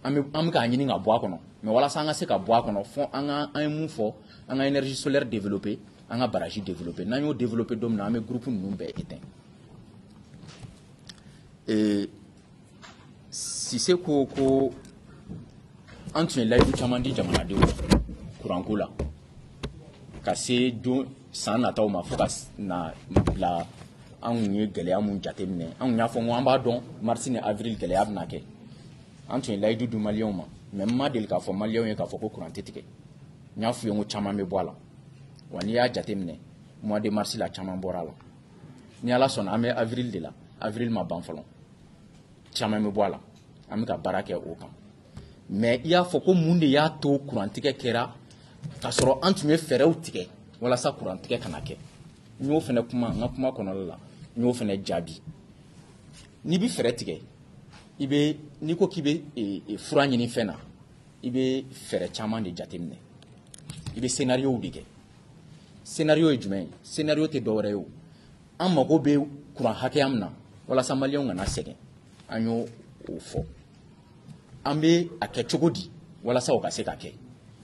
am ka nyini nga boa kono mais wala sanga se ka boa kono fo anga un mu fo anga énergie solaire développer anga barrage développer nanyo développer dom na am groupe numbe éteint et si c'est ko antune la du chamandi jamana de kuranko la kasi do sana taw ma focus na la anunye gele amun jatemne anunya fo mo amba don mars ni avril gele abna ke antune la du malion ma même ma del ka fo malion e ka fo ko kurante tike nya fu yo chama me boala wani ya jatemne mois de mars la caman bɔra la ni ala sɔnna an bɛ avril de la avril ma ban fɔlɔ caman bɛ bɔ a la an bɛ ka baara kɛ o kan mais i y'a fɔ ko mun de y'a to kurantigɛ kɛra k'a sɔrɔ an tun ye fɛɛrɛw tigɛ walasa kurantigɛ kana kɛ n y'o fana kuma n ka kuma kɔnɔna la n y'o fana jaabi n'i bɛ fɛɛrɛ tigɛ i bɛ n'i ko k'i bɛ fura ɲini fɛn na i bɛ fɛɛrɛ caman de jateminɛ i bɛ scénario de kɛ scénario ye jumɛn ye scénario tɛ dɔwɛrɛ ye o an mago bɛ kuran hakɛya min na walasa maliyɛnw kana sɛgɛn an y'o fɔ an bɛ a kɛ cogo di walasa o ka se ka kɛ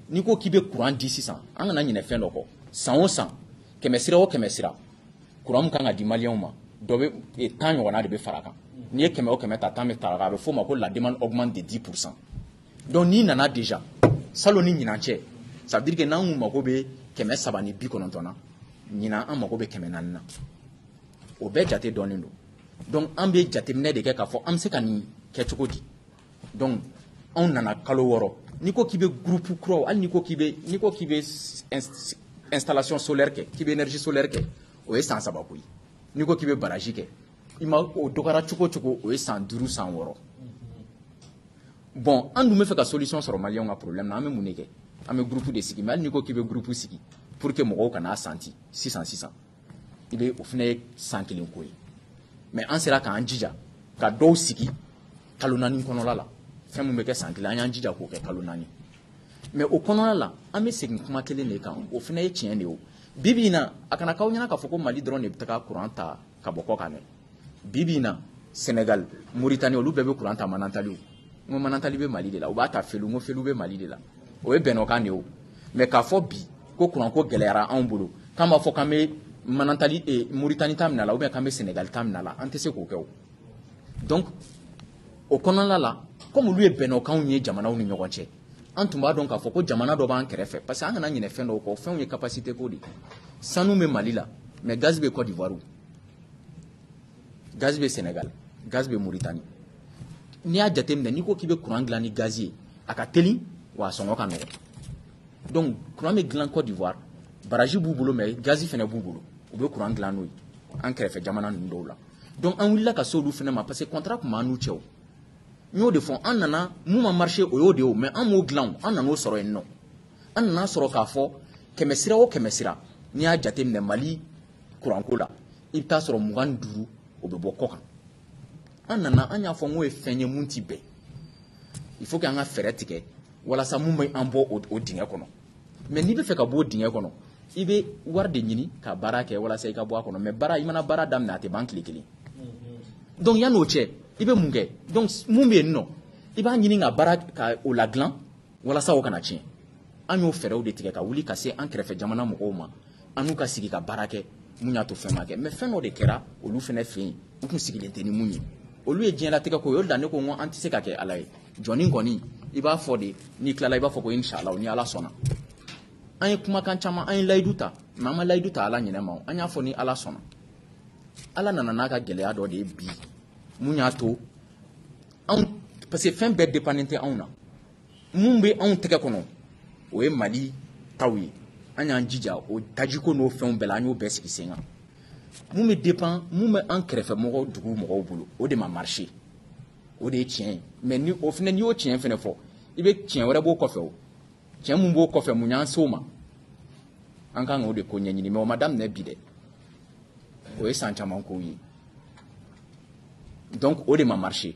n'i ko k'i bɛ kuran di sisan an kana ɲinɛ fɛn dɔ kɔ san o san kɛmɛ sira o kɛmɛ sira kuran min kan ka di maliyɛnw ma dɔ bɛ 10 ɲɔgɔnna de bɛ fara a kan n'i ye kɛmɛ o kɛmɛ ta 10 bɛ fara a kan a bɛ f'o ma ko la demande augmente de 10%. donc n'i nana déjà salon ni ɲinan cɛ ça veut dire que n'an kun mago bɛ 390 na ɲinan an mago bɛ 400 na o bɛɛ jate dɔɔnin don donc an bɛ jateminɛ de kɛ k'a fɔ an bɛ se ka nin kɛ cogo di donc anw nana kalo 6 n'i ko k'i bɛ groupe kuraw hali n'i ko k'i bɛ installation solaire kɛ k'i bɛ énergie solaire kɛ o ye san 3 ko ye n'i ko k'i bɛ barrage kɛ i ma o dɔgɔyara cogo o cogo o ye san 5 san 6 bon an dun bɛ fɛ ka solution sɔrɔ maliyɛnw ka problème na an bɛ mun de kɛ an bɛ groupe de sigi mais hali n'i ko k'i bɛ groupe sigi pour que mɔgɔw kana santi sisan i bɛ o fana ye san 1 ko ye mais an sera k'an jija ka dɔw sigi kalo 4 kɔnɔla la fɛn min bɛ kɛ san 1 an y'an jija k'o kɛ kalo 4 mais o kɔnɔla la an bɛ segin kuma kelen de kan o fana ye tiɲɛ de ye o bibi in na a kana k'aw ɲɛna k'a fɔ ko mali dɔrɔn de bɛ taga kuran ta ka bɔ kɔ kan dɛ bibi in na Sénégal Mauritanie olu bɛɛ bɛ kuran ta Manantali n ko Manantali bɛ Mali de la u b'a ta Felu n ko Felu bɛ Mali de la o ye bɛnɔkan de ye o mais k'a fɔ bi ko kuran ko gɛlɛyara anw bolo k'an b'a fɔ k'an bɛ Manantali Mauritanie ta minɛ la ou bien k'an bɛ Sénégal ta minɛ la an tɛ se k'o kɛ o donc o kɔnɔna la comme olu ye bɛnɔkanw ye jamanaw ni ɲɔgɔn cɛ an tun b'a dɔn k'a fɔ ko jamana dɔ b'an kɛrɛfɛ parce que an kana ɲinɛ fɛn dɔw kɔ fɛnw ye capacité ko de sanu bɛ Mali la mais gaz bɛ Côte d'Ivoire gaz bɛ Sénégal gaz bɛ Mauritanie n'i y'a jateminɛ n'i ko k'i bɛ courant dilan ni gaz ye a ka teli wa a sɔngɔ ka nɔgɔn donc courant bɛ dilan Côte d'Ivoire barrage b'u bolo mais gaz fana b'u bolo u bɛ courant dilan n'o ye an kɛrɛfɛ jamana ninnu dɔw la donc an wulila ka se olu fana ma parce que contrat tun b'an n'u cɛ o n y'o de fɔ an nana mun ma marché o y'o de ye mais an m'o dilan an nan'o sɔrɔ yen nɔ an nana sɔrɔ k'a fɔ kɛmɛ sira o kɛmɛ sira n'i y'a jateminɛ Mali courant ko la i bɛ taa sɔrɔ 25 o bɛ bɔ kɔ kan an nana an y'a fɔ n ko ye fɛn ye mun tɛ bɛn il faut que an ka fɛɛrɛ tigɛ walasa mun bɛ an bɔ o dingɛ kɔnɔ mais n'i bɛ fɛ ka bɔ o dingɛ kɔnɔ i bɛ wari de ɲini ka baara kɛ walasa i ka bɔ a kɔnɔ mais baara i mana baara daminɛ a tɛ ban tile kelen donc yan'o cɛ i bɛ mun kɛ donc mun bɛ yen nɔ i b'a ɲini ka baara ka o ladilan walasa o kana tiɲɛ an y'o fɛɛrɛw de tigɛ ka wuli ka se an kɛrɛfɛ jamana mɔgɔw ma an n'u ka sigi ka baara kɛ mun y'a to fɛn ma kɛ mais fɛn dɔ de kɛra olu fana fɛ yen u tun sigilen tɛ ni mun ye olu ye diɲɛlatigɛ ko ye o de la ne ko n ko an tɛ se ka kɛ ala ye jɔnni kɔni i b'a fɔ de n'i tilala i b'a fɔ ko inshallah ni ala sɔnna an ye kumakan caman an ye layidu ta mais an ma layidu ta ala ɲinɛ ma an y'a fɔ ni ala sɔnna ala nana n'a ka gɛlɛya dɔ de ye bi mun y'a to anw parce que fɛn bɛɛ dépendant tɛ anw na mun bɛ anw tɛgɛ kɔnɔ o ye Mali taw ye an y'an jija o tajiko n'o fɛnw bɛɛ la an y'o bɛɛ sigi sen kan mun bɛ dépend mun bɛ an kɛrɛfɛ mɔgɔw dugu mɔgɔw bolo o de ma marché o de ye tiɲɛ ye mais ni o fana n'i y'o tiɲɛ fana fɔ i bɛ tiɲɛ wɛrɛ b'o kɔfɛ o tiɲɛ mun b'o kɔfɛ mun y'an se o ma an kan k'o de ko ɲɛɲini mais o ma daminɛ bi dɛ o ye san caman kow ye donc o de ma marché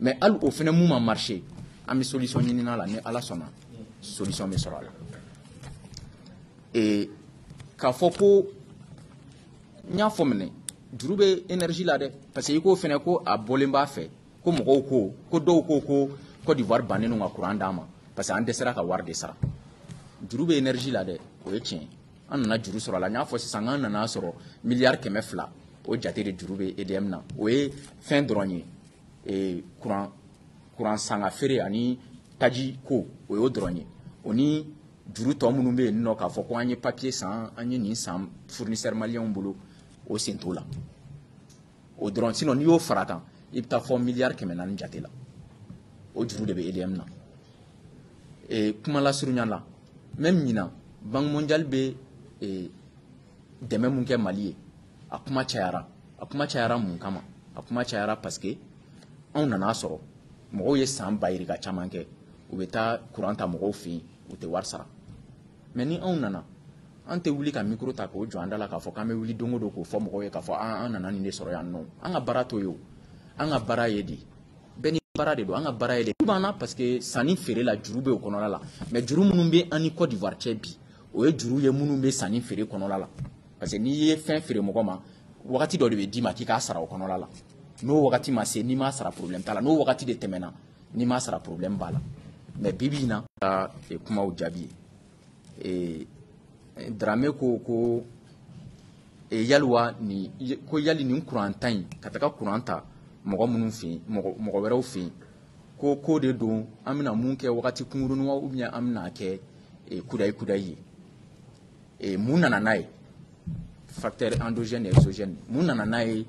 mais hali o fana mun ma marché an bɛ solution ɲinina la ni ala sɔnna solution bɛ sɔrɔ a la k'a fɔ ko n y'a fɔ minɛ juru bɛ énergie la dɛ parce que i ko fana ko a bɔlen b'a fɛ ko mɔgɔw ko dɔw ko Côte d'Ivoire bannen don ka courant d'an ma parce que an dɛsɛra ka wari de sara juru bɛ énergie la dɛ o ye tiɲɛ an nana juru sɔrɔ a la n y'a fɔ sisan an nana sɔrɔ miliyari 200 o jate de juru bɛ EDM na o ye fɛn dɔrɔn ye courant sanga feere ani taji ko o y'o dɔrɔn ye o ni juru tɔ minnu bɛ yen nɔ k'a fɔ ko an ye papier san an ye nin san fournisseur maliyɛnw bolo o sen t'o la o dɔrɔn sinon n'i y'o fara kan i bɛ taa fɔ miliyari 400 jate la o juru de bɛ EDM na kuma lasurunya la même ɲinan Banque mondiale bɛ dɛmɛ mun kɛ Mali ye a kuma cayara mun kama a kuma cayara parce que anw nana sɔrɔ mɔgɔw ye san bayirika caman kɛ u bɛ taa courant ta mɔgɔw fɛ yen u tɛ wari sara mais ni anw nana an tɛ wuli ka micro ta k'o jɔ an da la k'a fɔ k'an bɛ wuli don o don k'o fɔ mɔgɔw ye k'a fɔ an nana nin de sɔrɔ yan nɔ an ka baara to ye o an ka baara ye de bɛɛ ni baara de don an ka baara ye de juru b'an na parce que sanni feere la juru bɛ o kɔnɔna la mais juru minnu bɛ an ni Côte d'Ivoire cɛ bi o ye juru ye minnu bɛ sanni feere kɔnɔna la parce que n'i ye fɛn feere mɔgɔ ma wagati dɔ de bɛ d'i ma k'i k'a sara o kɔnɔna la n'o wagati ma se n'i m'a sara problème t'a la n'o wagati de tɛmɛna n'i m'a sara problème b'a la mais bibi in na ka kumaw jaabi ye Dramé ko yali nin courant ta in ka taga courant ta mɔgɔ minnu fɛ yen mɔgɔ wɛrɛw fɛ yen ko de don an bɛna mun kɛ wagati kunkurunin wa ou bien an bɛna kɛ kudayi ye mun nana n'a ye facteur endogène et exogène mun nana n'a ye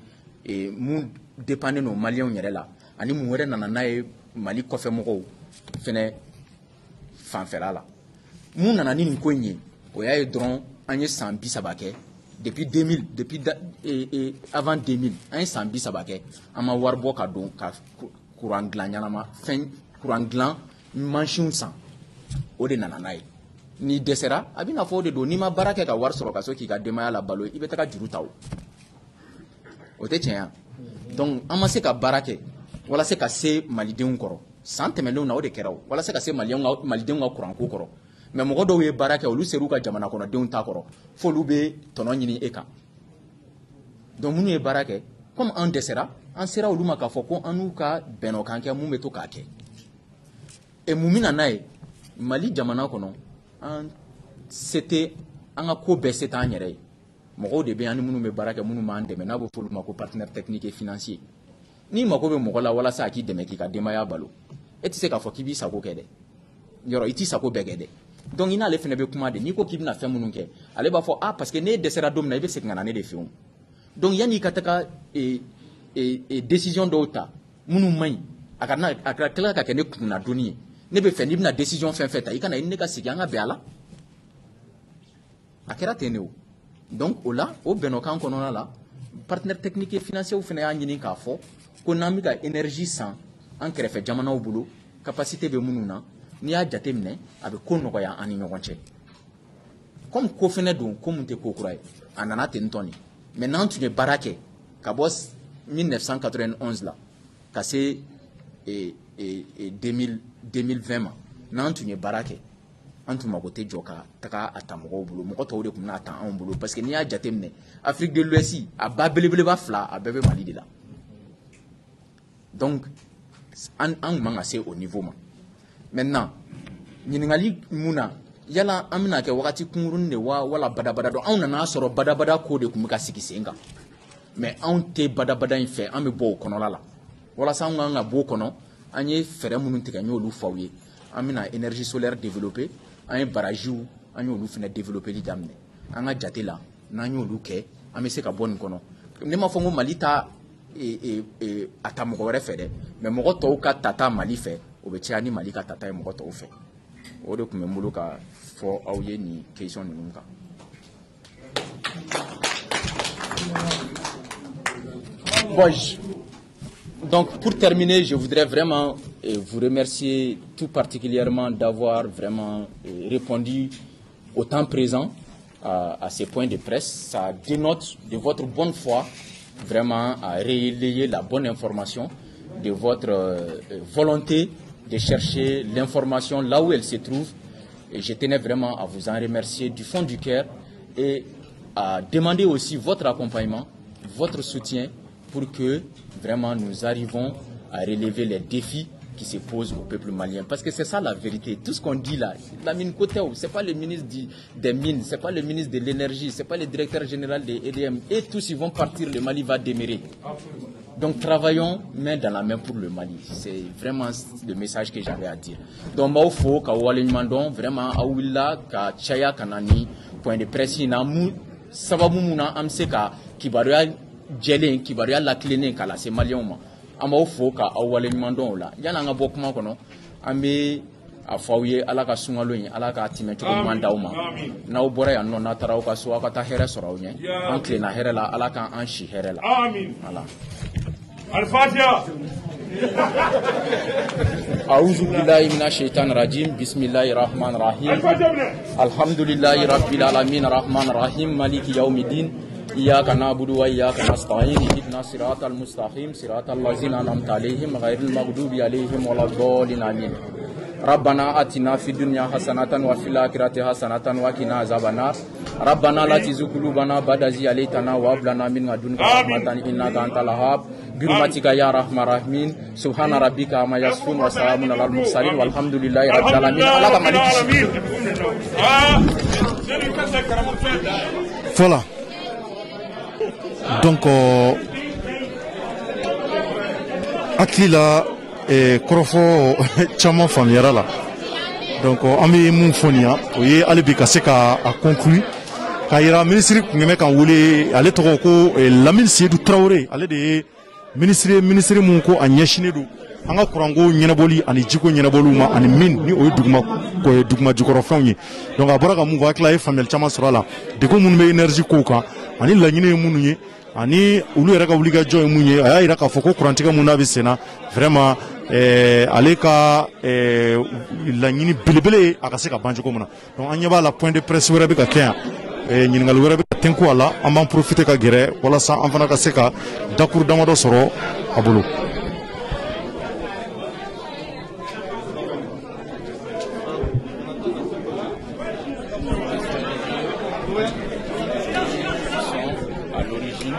mun dépendait no Maliens yɛrɛ la ani mun wɛrɛ nana n'a ye Mali kɔfɛ mɔgɔw fɛnɛ fanfɛla la mun nana ni nin ko in ye o y'a ye dɔrɔn an ye san 30 kɛ depuis avant 2000 an ye san 30 kɛ an ma wari bɔ ka don ka courant dilan ɲanama fɛn courant dilan mansinw san o de nana n'a ye n'i dɛsɛra a bɛ na fɔ o de don n'i ma baara kɛ ka wari sɔrɔ ka so k'i ka denbaya labalo i bɛ taga juru ta o tɛ tiɲɛ ya donc an ma se ka baara kɛ walasa ka se malidenw kɔrɔ san tɛmɛnlenw na o de kɛra o walasa ka se malidenw ka courant ko kɔrɔ mais mɔgɔ dɔw ye baara kɛ olu ser'u ka jamana kɔnɔdenw ta kɔrɔ f'olu bɛ tɔnɔ ɲini e kan donc minnu ye baara kɛ comme an dɛsɛra an sera olu ma k'a fɔ ko an n'u ka bɛnɔ kan kɛ mun bɛ to k'a kɛ et mun bɛ na n'a ye Mali jamana kɔnɔ an ka ko bɛɛ se t'an yɛrɛ ye mɔgɔw de bɛ yan ni minnu bɛ baara kɛ minnu b'an dɛmɛ n'a bɛ fɔ olu ma ko partenaire technique et financier n'i mago bɛ mɔgɔ la walasa a k'i dɛmɛ k'i ka denbaya balo e tɛ se k'a fɔ k'i b'i sago kɛ dɛ yɔrɔ i t'i sago bɛɛ kɛ dɛ donc i n'ale fana bɛ kuma de n'i ko k'i bɛna fɛn minnu kɛ ale b'a fɔ parce que ne dɛsɛra don min na i bɛ segin ka na ne de fɛ yen donc yanni i ka taga décision dɔw ta minnu man ɲi a ka tila ka kɛ ne kunna donni ye ne bɛ fɛ n'i bɛna décision fɛn fɛn ta i kana i ni ne ka sigi an ka bɛn a la a kɛra ten de o donc o la o bɛnɔkan kɔnɔna la partenaire technique et financier fana y'a ɲini k'a fɔ ko n'an bɛ ka énergie san an kɛrɛfɛ jamanaw bolo capacité bɛ minnu na n'i y'a jate minɛ a bɛ ko nɔgɔya an ni ɲɔgɔn cɛ comme ko fana don ko mun tɛ ko kura ye a nana ten tɔ de mais n'an tun ye baara kɛ ka bɔ 1991 la ka se 2020 ma n'an tun ye baara kɛ an tun mago tɛ jɔ ka taga a ta mɔgɔw bolo mɔgɔ tɔw de tun bɛna ta anw bolo parce que n'i y'a jate minɛ Afrique de l'Ouest a ba belebeleba fila a bɛɛ bɛ Mali de la donc an tun man ka se o niveau ma maintenant ɲininkali mun na yala an bɛna kɛ wagati kunkurunin de wa wala badabada dɔn anw nana sɔrɔ badabada ko de tun bɛ ka sigi sen kan mais anw tɛ badabada in fɛ an bɛ bɔ o kɔnɔla la walasa anw kan ka bɔ o kɔnɔ an ye fɛɛrɛ minnu tigɛ n y'olu fɔ aw ye an bɛna énergie solaire développer an ye barajiw an y'olu fana développeli daminɛ an ka jate la n'an y'olu kɛ an bɛ se ka bɔ nin kɔnɔ ne ma fɔ ko Mali ta a ta mɔgɔ wɛrɛ fɛ dɛ mais mɔgɔ tɔw ka tata Mali fɛ o bɛ caya ni Mali ka tata ye mɔgɔ tɔw fɛ o de tun bɛ n bolo ka fɔ aw ye nin question ninnu kan. Bon, donc pour terminer, je voudrais vraiment vous remercier tout particulièrement d'avoir vraiment répondu au temps présent à ces points de presse. Ça dénote de votre bonne foi vraiment à relayer la bonne information, de votre volonté de chercher l'information là où elle se trouve. Et je tenais vraiment à vous en remercier du fond du cœur et à demander aussi votre accompagnement, votre soutien pour que vraiment nous arrivons à relever les défis qui se posent au peuple malien. Parce que c'est ça la vérité. Tout ce qu'on dit là, la mine Koteou, ce n'est pas le ministre des mines, ce n'est pas le ministre de l'énergie, ce n'est pas le directeur général des EDM. Et tous ils vont partir, le Mali va démarrer. Donc travaillons main dans la main pour le Mali. C'est vraiment le message que j'avais à dire. Donc il faut que nous vraiment awilla ka chaya kanani point de presse na mu sababu muna amseka kibaruya jelen kibaruya la cleaning kala se maliens ma. Ama fo ka awale ɲuman dɔn o la yan'an ka bɔ kuma kɔnɔ an bɛ a fɔ aw ye ala ka sunkalo in ala k'a tɛmɛ cogo ɲuman d'aw ma n'aw bɔra yan nɔ n'a taara aw ka so aw ka taa hɛrɛ sɔrɔ aw ɲɛ an tilenna hɛrɛ la ala k'an si hɛrɛ la voilà Al-Fatiha. أعوذ بالله من الشيطان الرجيم بسم الله الرحمن الرحيم الحمد لله رب العالمين الرحمن الرحيم مالك يوم الدين إياك نعبد وإياك نستعين اهدنا الصراط المستقيم صراط الذين أنعمت عليهم غير المغضوب عليهم ولا الضالين آمين ربنا آتنا في الدنيا حسنة وفي الآخرة حسنة وقنا عذاب النار ربنا لا تزغ قلوبنا بعد إذ هديتنا وهب لنا من لدنك رحمة إنك أنت الوهاب برحمتك يا أرحم الراحمين سبحان ربك عما يصفون وسلام على المرسلين والحمد لله رب العالمين Voilà. Donc, Akila et Krofo Chama Famiera là. Donc, Ami Mounfonia, oui, Alibi Kaseka a conclu. Kaira ministre Ngemek en voulait aller trop et la ministre du Traoré, aller des ministre Munko a Nyashinedu. Anga kurango nyenaboli ani jiko nyenabolu ma ani min ni o dugma jikoro fawni donc abara ka mu va kla famel chama surala de ko mun me énergie ko ka ani la nyine munye ani ulu era ka wuliga joy munye aya ira ka foko kurantika munabi sena vraiment ale ka la nyini belebele akase ka banjo ko muna donc anya ba la point de presse wera be ka kya nyingal wera be tenku ala amban profiter ka gere wala sa amfana ka seka dakur damado soro abulu. À l'origine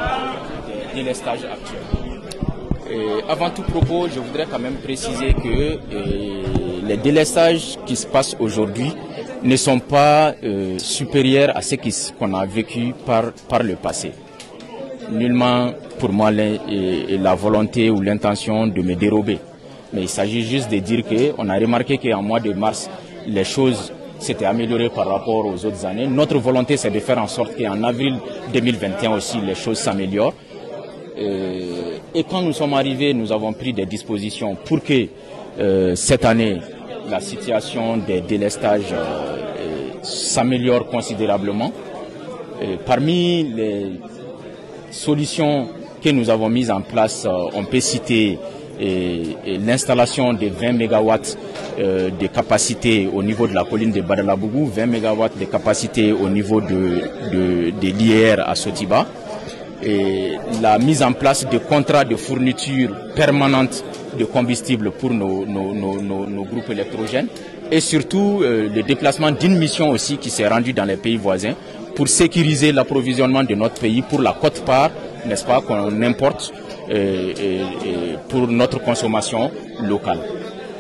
des délestages actuels. Avant tout propos, je voudrais quand même préciser que les délestages qui se passent aujourd'hui ne sont pas supérieurs à ce qu'on a vécu par le passé. Nullement pour moi la volonté ou l'intention de me dérober. Mais il s'agit juste de dire qu'on a remarqué qu'en mois de mars, les choses s'étaient améliorées par rapport aux autres années. Notre volonté, c'est de faire en sorte qu'en avril 2021 aussi, les choses s'améliorent. Et quand nous sommes arrivés, nous avons pris des dispositions pour que cette année, la situation des délestages s'améliore considérablement. Parmi les solutions que nous avons mises en place, on peut citer l'installation de 20 MW de capacité au niveau de la colline de Badalabougou, 20 MW de capacité au niveau de l'IR à Sotiba, et la mise en place de contrats de fourniture permanente de combustible pour nos groupes électrogènes, et surtout le déplacement d'une mission aussi qui s'est rendue dans les pays voisins pour sécuriser l'approvisionnement de notre pays pour la quote-part, n'est-ce pas, qu'on importe pour notre consommation locale.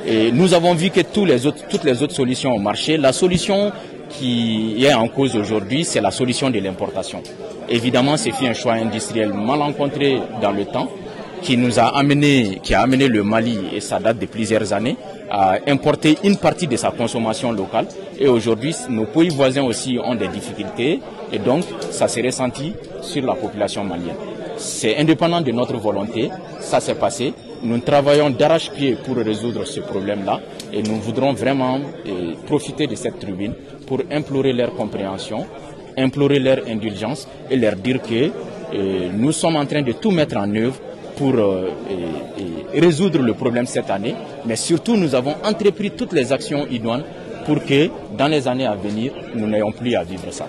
Et nous avons vu que toutes les autres solutions ont marché. La solution qui est en cause aujourd'hui, c'est la solution de l'importation. Évidemment, c'est un choix industriel mal rencontré dans le temps, qui a amené le Mali, et ça date de plusieurs années, à importer une partie de sa consommation locale. Et aujourd'hui, nos pays voisins aussi ont des difficultés, et donc ça s'est ressenti sur la population malienne. C'est indépendant de notre volonté, ça s'est passé. Nous travaillons d'arrache-pied pour résoudre ce problème-là, et nous voudrons vraiment profiter de cette tribune pour implorer leur compréhension, implorer leur indulgence et leur dire que nous sommes en train de tout mettre en œuvre pour résoudre le problème cette année, mais surtout nous avons entrepris toutes les actions idoines pour que dans les années à venir, nous n'ayons plus à vivre ça.